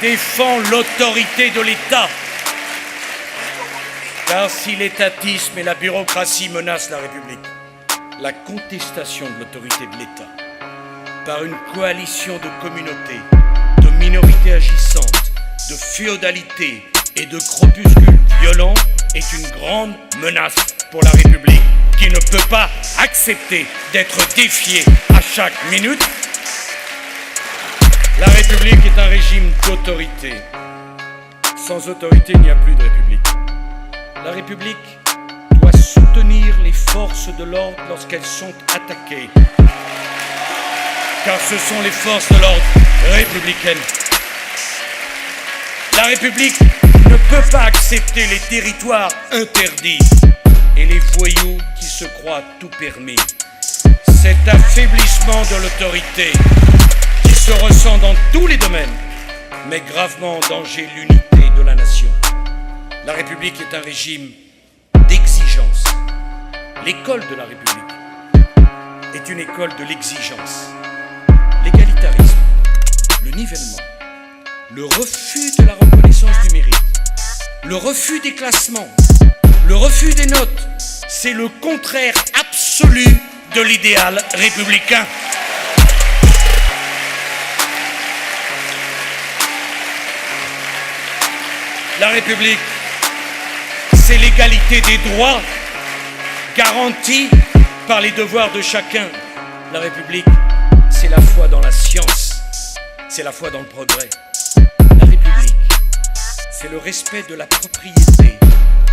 défend l'autorité de l'État. Car si l'étatisme et la bureaucratie menacent la République, la contestation de l'autorité de l'État par une coalition de communautés, de minorités agissantes, de féodalité et de crépuscules violents est une grande menace pour la République qui ne peut pas accepter d'être défiée à chaque minute. La République est un régime d'autorité. Sans autorité, il n'y a plus de République. La République doit soutenir les forces de l'ordre lorsqu'elles sont attaquées. Car ce sont les forces de l'ordre républicaines. La République ne peut pas accepter les territoires interdits et les voyous qui se croient tout permis. Cet affaiblissement de l'autorité qui se ressent dans tous les domaines met gravement en danger l'unité de la nation. La République est un régime d'exigence. L'école de la République est une école de l'exigence. L'égalitarisme, le nivellement, le refus de la reconnaissance du mérite, le refus des classements, le refus des notes, c'est le contraire absolu de l'idéal républicain. La République, c'est l'égalité des droits garantis par les devoirs de chacun. La République, c'est la foi dans la science, c'est la foi dans le progrès. La République, c'est le respect de la propriété,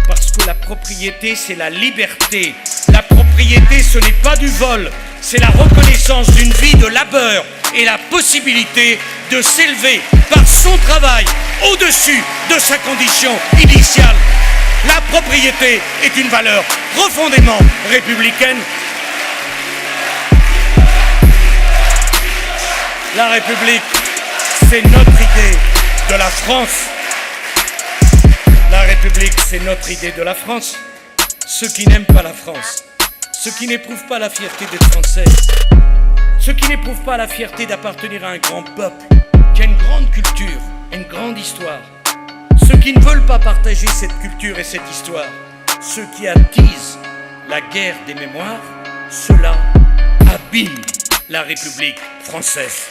parce que la propriété, c'est la liberté. La propriété, ce n'est pas du vol, c'est la reconnaissance d'une vie de labeur et la possibilité de s'élever par son travail au-dessus de sa condition initiale. La propriété est une valeur profondément républicaine. La République, c'est notre idée de la France. La République, c'est notre idée de la France. Ceux qui n'aiment pas la France, ceux qui n'éprouvent pas la fierté d'être français, ceux qui n'éprouvent pas la fierté d'appartenir à un grand peuple, qui a une grande culture, une grande histoire, ceux qui ne veulent pas partager cette culture et cette histoire, ceux qui attisent la guerre des mémoires, ceux-là abîment la République française.